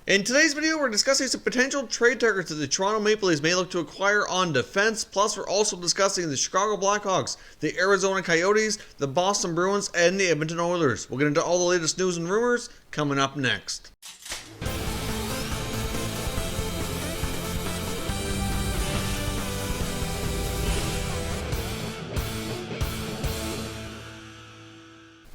In today's video, we're discussing some potential trade targets that the Toronto Maple Leafs may look to acquire on defense. Plus, we're also discussing the Chicago Blackhawks, the Arizona Coyotes, the Boston Bruins, and the Edmonton Oilers. We'll get into all the latest news and rumors coming up next.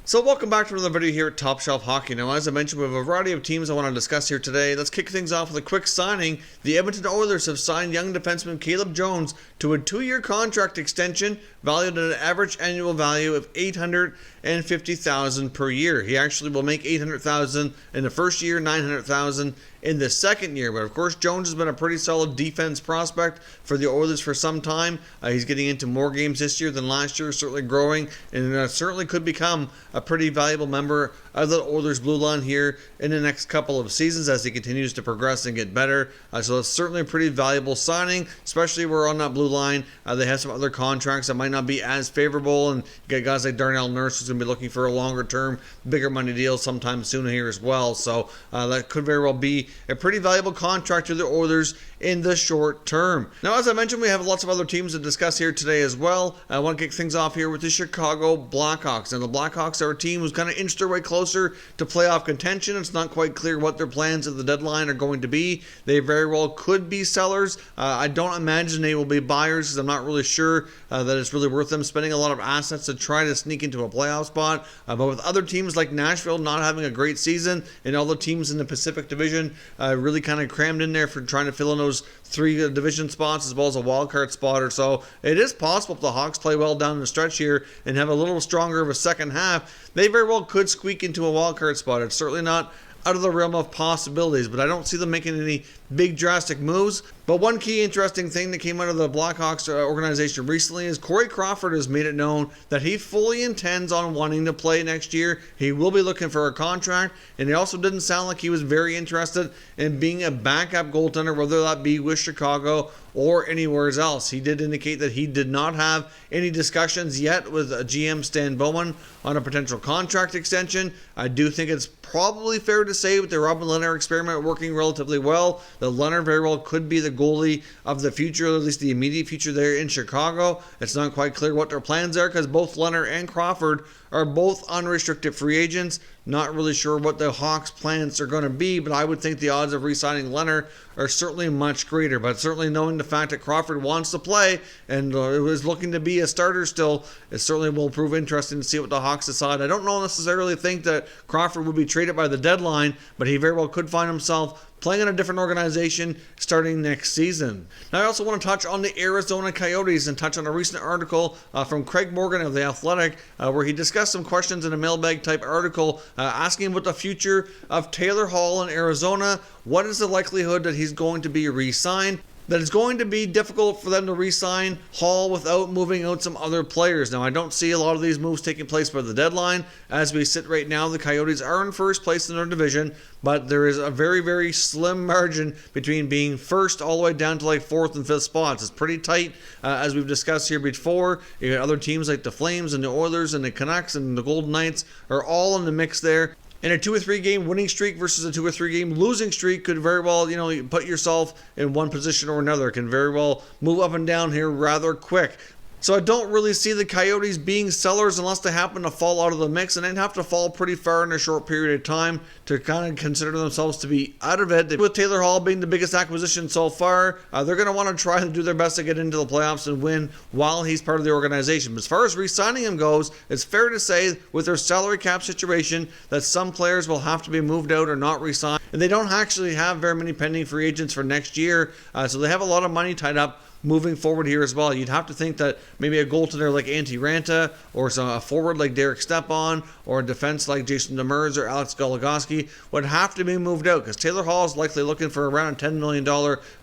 So welcome back to another video here at Top Shelf Hockey. Now, as I mentioned, we have a variety of teams I want to discuss here today. Let's kick things off with a quick signing. The Edmonton Oilers have signed young defenseman Caleb Jones to a 2-year contract extension valued at an average annual value of $850,000 per year. He actually will make $800,000 in the first year, $900,000 in the second year. But of course, Jones has been a pretty solid defense prospect for the Oilers for some time. He's getting into more games this year than last year, certainly growing, and certainly could become a pretty valuable member of the Oilers blue line here in the next couple of seasons as he continues to progress and get better. So it's certainly a pretty valuable signing, especially we're on that blue line. They have some other contracts that might not be as favorable, and you got guys like Darnell Nurse who's going to be looking for a longer term, bigger money deal sometime soon here as well. So that could very well be a pretty valuable contract to the Oilers in the short term. Now, as I mentioned, we have lots of other teams to discuss here today as well. I want to kick things off here with the Chicago Blackhawks. And the Blackhawks are a team who's kind of inched their way closer to playoff contention. It's not quite clear what their plans at the deadline are going to be. They very well could be sellers. I don't imagine they will be buyers because I'm not really sure that it's really worth them spending a lot of assets to try to sneak into a playoff spot. But with other teams like Nashville not having a great season and all the teams in the Pacific Division really kind of crammed in there for trying to fill in those 3 division spots as well as a wild card spot or so, it is possible if the Hawks play well down the stretch here and have a little stronger of a second half, they very well could squeak into a wild card spot. It's certainly not out of the realm of possibilities, but I don't see them making any big drastic moves. But one key interesting thing that came out of the Blackhawks organization recently is Corey Crawford has made it known that he fully intends on wanting to play next year. He will be looking for a contract, and it also didn't sound like he was very interested in being a backup goaltender, whether that be with Chicago or anywhere else. He did indicate that he did not have any discussions yet with GM Stan Bowman on a potential contract extension. I do think it's probably fair to say with the Robin Lehner experiment working relatively well, that Lehner very well could be the goalie of the future, or at least the immediate future there in Chicago. It's not quite clear what their plans are because both Lehner and Crawford are both unrestricted free agents. Not really sure what the Hawks' plans are going to be, but I would think the odds of re-signing Lehner are certainly much greater. But certainly knowing the fact that Crawford wants to play and is looking to be a starter still, it certainly will prove interesting to see what the Hawks decide. I don't necessarily think that Crawford would be traded by the deadline, but he very well could find himself playing in a different organization starting next season. Now, I also want to touch on the Arizona Coyotes and touch on a recent article from Craig Morgan of The Athletic where he discussed some questions in a mailbag type article asking about the future of Taylor Hall in Arizona. What is the likelihood that he's going to be re-signed? That it's going to be difficult for them to re-sign Hall without moving out some other players. Now, I don't see a lot of these moves taking place by the deadline. As we sit right now, the Coyotes are in first place in their division, but there is a very, very slim margin between being first all the way down to like 4th and 5th spots. It's pretty tight, as we've discussed here before. You got other teams like the Flames and the Oilers and the Canucks and the Golden Knights are all in the mix there. And a 2 or 3 game winning streak versus a 2 or 3 game losing streak could very well, put yourself in one position or another. It can very well move up and down here rather quick. So I don't really see the Coyotes being sellers unless they happen to fall out of the mix, and they'd have to fall pretty far in a short period of time to kind of consider themselves to be out of it. With Taylor Hall being the biggest acquisition so far, they're going to want to try to do their best to get into the playoffs and win while he's part of the organization. But as far as re-signing him goes, it's fair to say with their salary cap situation that some players will have to be moved out or not re-signed. And they don't actually have very many pending free agents for next year, so they have a lot of money tied up moving forward here as well. You'd have to think that maybe a goaltender like Antti Ranta or a forward like Derek Stepan or a defense like Jason Demers or Alex Goligoski would have to be moved out because Taylor Hall is likely looking for around a $10 million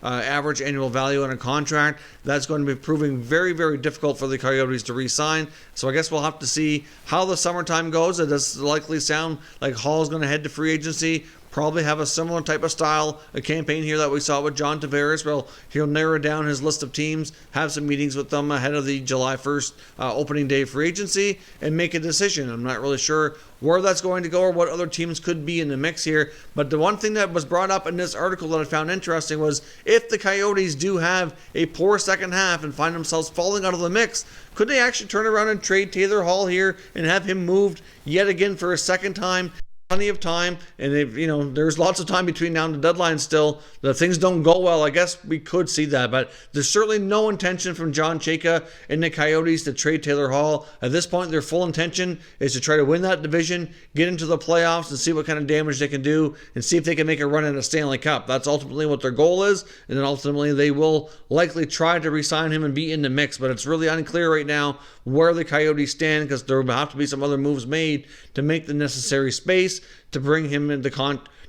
average annual value on a contract. That's going to be proving very, very difficult for the Coyotes to re-sign. So I guess we'll have to see how the summertime goes. It does likely sound like Hall is going to head to free agency probably have a similar type of style, a campaign here that we saw with John Tavares. Well, he'll narrow down his list of teams, have some meetings with them ahead of the July 1st opening day free agency, and make a decision. I'm not really sure where that's going to go or what other teams could be in the mix here. But the one thing that was brought up in this article that I found interesting was if the Coyotes do have a poor second half and find themselves falling out of the mix, could they actually turn around and trade Taylor Hall here and have him moved yet again for a second time? Plenty of time, and if there's lots of time between now and the deadline still. If things don't go well, I guess we could see that, but there's certainly no intention from John Chayka and the Coyotes to trade Taylor Hall. At this point, their full intention is to try to win that division, get into the playoffs, and see what kind of damage they can do, and see if they can make a run at a Stanley Cup. That's ultimately what their goal is, and then ultimately they will likely try to re-sign him and be in the mix, but it's really unclear right now where the Coyotes stand, because there will have to be some other moves made to make the necessary space to bring him into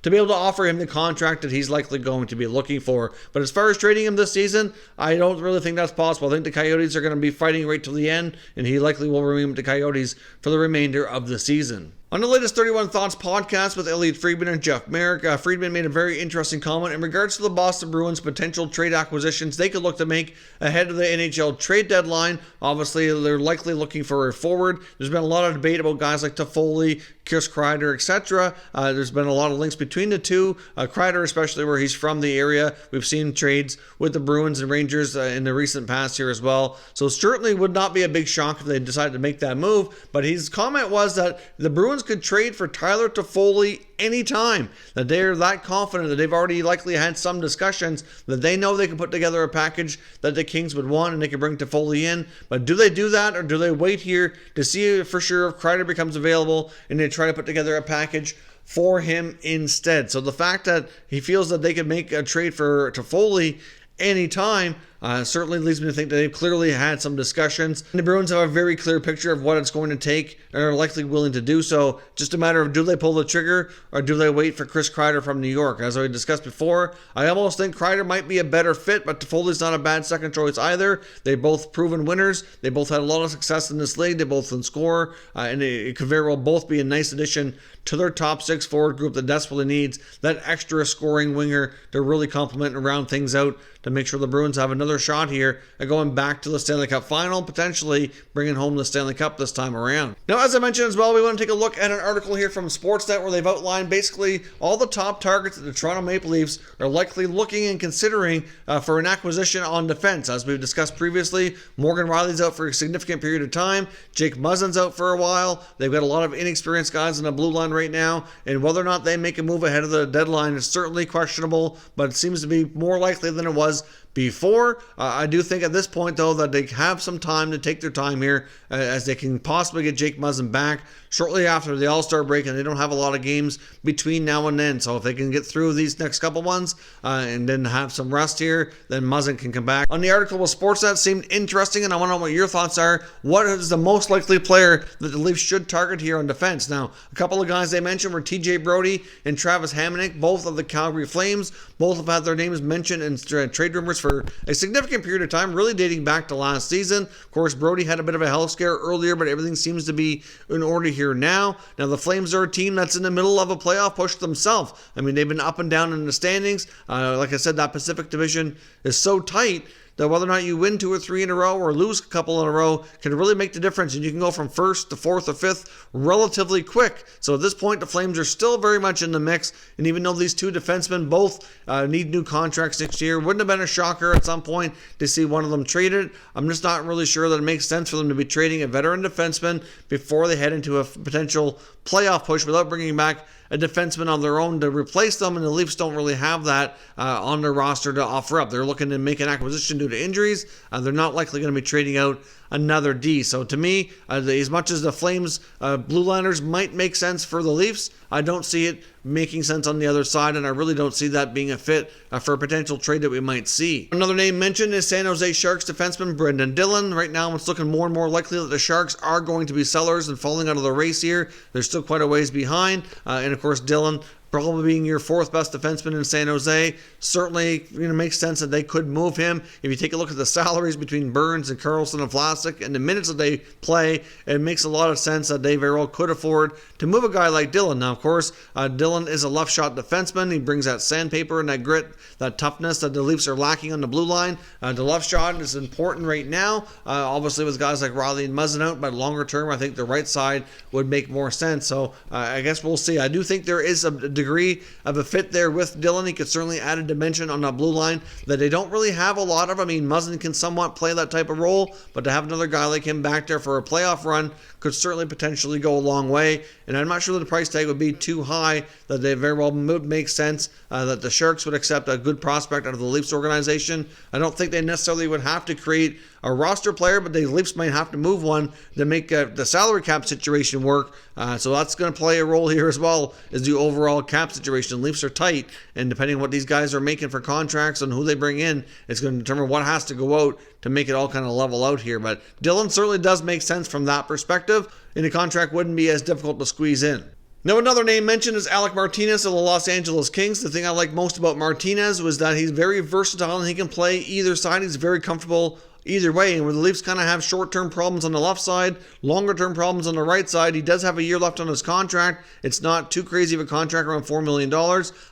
to be able to offer him the contract that he's likely going to be looking for. But as far as trading him this season, I don't really think that's possible. I think the Coyotes are going to be fighting right till the end, and he likely will remain with the Coyotes for the remainder of the season. On the latest 31 Thoughts podcast with Elliot Friedman and Jeff Merrick, Friedman made a very interesting comment in regards to the Boston Bruins' potential trade acquisitions they could look to make ahead of the NHL trade deadline. Obviously, they're likely looking for a forward. There's been a lot of debate about guys like Toffoli, Chris Kreider, etc. There's been a lot of links between the two. Kreider, especially where he's from the area. We've seen trades with the Bruins and Rangers in the recent past here as well. So certainly would not be a big shock if they decided to make that move. But his comment was that the Bruins could trade for Tyler Toffoli anytime, that they're that confident that they've already likely had some discussions, that they know they can put together a package that the Kings would want and they can bring Toffoli in. But do they do that, or do they wait here to see for sure if Kreider becomes available and they try to put together a package for him instead? So the fact that he feels that they could make a trade for Toffoli anytime certainly leads me to think that they've clearly had some discussions. And the Bruins have a very clear picture of what it's going to take and are likely willing to do so. Just a matter of, do they pull the trigger or do they wait for Chris Kreider from New York? As I discussed before, I almost think Kreider might be a better fit, but Toffoli's not a bad second choice either. They're both proven winners. They both had a lot of success in this league. They both can score, and it could very well both be a nice addition to their top six forward group that desperately needs that extra scoring winger to really complement and round things out to make sure the Bruins have another shot here at going back to the Stanley Cup final, potentially bringing home the Stanley Cup this time around. Now, as I mentioned as well, we want to take a look at an article here from Sportsnet where they've outlined basically all the top targets that the Toronto Maple Leafs are likely looking and considering for an acquisition on defense. As we've discussed previously, Morgan Rielly's out for a significant period of time. Jake Muzzin's out for a while. They've got a lot of inexperienced guys in the blue line right now, and whether or not they make a move ahead of the deadline is certainly questionable, but it seems to be more likely than it was before. I do think at this point, though, that they have some time to take their time here as they can possibly get Jake Muzzin back shortly after the All-Star break, and they don't have a lot of games between now and then. So if they can get through these next couple ones and then have some rest here, then Muzzin can come back. On the article with Sportsnet seemed interesting, and I want to know what your thoughts are. What is the most likely player that the Leafs should target here on defense? Now, a couple of guys they mentioned were TJ Brody and Travis Hamonic, both of the Calgary Flames. Both have had their names mentioned in trade rumors for a significant period of time, really dating back to last season. Of course, Brody had a bit of a health scare earlier, but everything seems to be in order here now. Now, the Flames are a team that's in the middle of a playoff push themselves. I mean, they've been up and down in the standings. Like I said, that Pacific Division is so tight that whether or not you win 2 or 3 in a row or lose a couple in a row can really make the difference, and you can go from first to fourth or fifth relatively quick. So at this point, the Flames are still very much in the mix, and even though these two defensemen both need new contracts next year, wouldn't have been a shocker at some point to see one of them traded. I'm just not really sure that it makes sense for them to be trading a veteran defenseman before they head into a potential playoff push without bringing back a defenseman on their own to replace them, and the Leafs don't really have that on their roster to offer up. They're looking to make an acquisition due to injuries. They're not likely going to be trading out another D. So to me, as much as the Flames blue liners might make sense for the Leafs, I don't see it making sense on the other side, and I really don't see that being a fit for a potential trade that we might see. Another name mentioned is San Jose Sharks defenseman Brendan Dillon. Right now, it's looking more and more likely that the Sharks are going to be sellers and falling out of the race here. They're still quite a ways behind, and of course, Dillon probably being your fourth best defenseman in San Jose. Certainly, makes sense that they could move him. If you take a look at the salaries between Burns and Karlsson and Vlasic and the minutes that they play, it makes a lot of sense that they very well could afford to move a guy like Dillon. Now, of course, Dillon is a left shot defenseman. He brings that sandpaper and that grit, that toughness that the Leafs are lacking on the blue line. The left shot is important right now, obviously with guys like Riley and Muzzin out, but longer term, I think the right side would make more sense. So I guess we'll see. I do think there is a degree of a fit there with Dillon. He could certainly add a dimension on that blue line that they don't really have a lot of. I mean, Muzzin can somewhat play that type of role, but to have another guy like him back there for a playoff run could certainly potentially go a long way. And I'm not sure that the price tag would be too high, that they very well would make sense, that the Sharks would accept a good prospect out of the Leafs organization. I don't think they necessarily would have to create a roster player, but the Leafs might have to move one to make the salary cap situation work. So that's going to play a role here as well as the overall cap situation. Leafs are tight, and depending on what these guys are making for contracts and who they bring in, it's going to determine what has to go out to make it all kind of level out here. But Dillon certainly does make sense from that perspective, and the contract wouldn't be as difficult to squeeze in. Now, another name mentioned is Alec Martinez of the Los Angeles Kings. The thing I like most about Martinez was that he's very versatile and he can play either side. He's very comfortable either way, and where the Leafs kind of have short-term problems on the left side, longer-term problems on the right side, he does have a year left on his contract. It's not too crazy of a contract, around $4 million.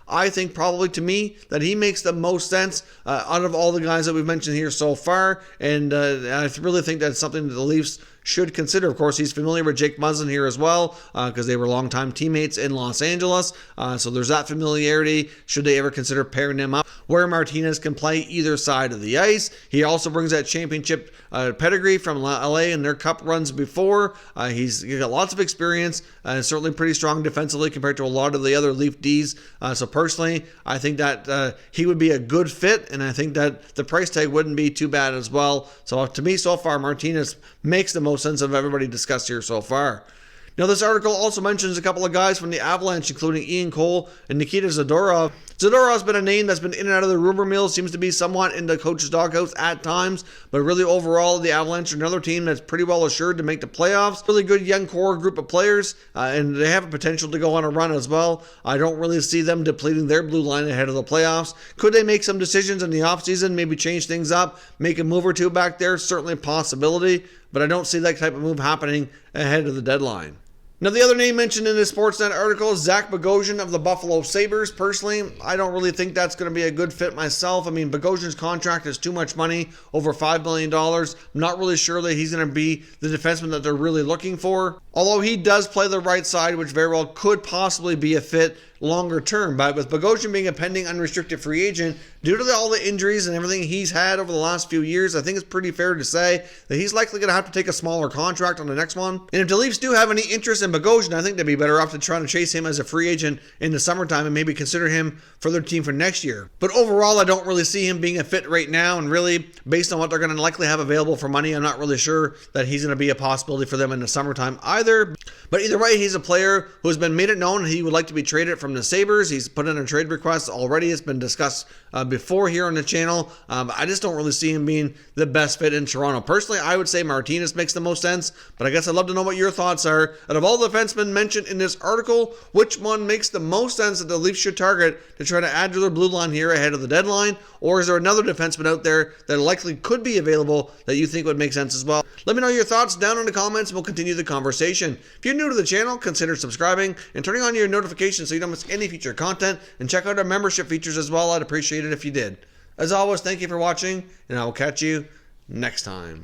I think probably, to me, that he makes the most sense out of all the guys that we've mentioned here so far, and I really think that's something that the Leafs should consider. Of course, he's familiar with Jake Muzzin here as well, because they were longtime teammates in Los Angeles, so there's that familiarity should they ever consider pairing him up, where Martinez can play either side of the ice. He also brings that championship pedigree from LA and their cup runs before. He's got lots of experience and certainly pretty strong defensively compared to a lot of the other Leaf Ds. So personally, I think that he would be a good fit, and I think that the price tag wouldn't be too bad as well. So to me, so far, Martinez makes the most sense of everybody discussed here so far. Now, this article also mentions a couple of guys from the Avalanche, including Ian Cole and Nikita Zadorov. Zadorov's been a name that's been in and out of the rumor mill, seems to be somewhat in the coach's doghouse at times, but really overall, the Avalanche are another team that's pretty well assured to make the playoffs. Really good young core group of players, and they have a potential to go on a run as well. I don't really see them depleting their blue line ahead of the playoffs. Could they make some decisions in the offseason, maybe change things up, make a move or two back there? Certainly a possibility, but I don't see that type of move happening ahead of the deadline. Now, the other name mentioned in this Sportsnet article is Zach Bogosian of the Buffalo Sabres. Personally, I don't really think that's going to be a good fit myself. I mean, Bogosian's contract is too much money, over $5 million. I'm not really sure that he's going to be the defenseman that they're really looking for. Although he does play the right side, which very well could possibly be a fit longer term. But with Bogosian being a pending unrestricted free agent, due to all the injuries and everything he's had over the last few years, I think it's pretty fair to say that he's likely going to have to take a smaller contract on the next one. And if the Leafs do have any interest in Bogosian, I think they'd be better off to trying to chase him as a free agent in the summertime and maybe consider him for their team for next year. But overall, I don't really see him being a fit right now, and really, based on what they're going to likely have available for money, I'm not really sure that he's going to be a possibility for them in the summertime either. But either way, he's a player who's been made it known he would like to be traded from the Sabres. He's put in a trade request already. It's been discussed before here on the channel. I just don't really see him being the best fit in Toronto. Personally, I would say Martinez makes the most sense, but I guess I'd love to know what your thoughts are. Out of all the defensemen mentioned in this article, which one makes the most sense that the Leafs should target to try to add to their blue line here ahead of the deadline? Or is there another defenseman out there that likely could be available that you think would make sense as well? Let me know your thoughts down in the comments and we'll continue the conversation. If you're new to the channel, consider subscribing and turning on your notifications so you don't miss any future content, and check out our membership features as well. I'd appreciate it if you did. As always, thank you for watching, and I will catch you next time.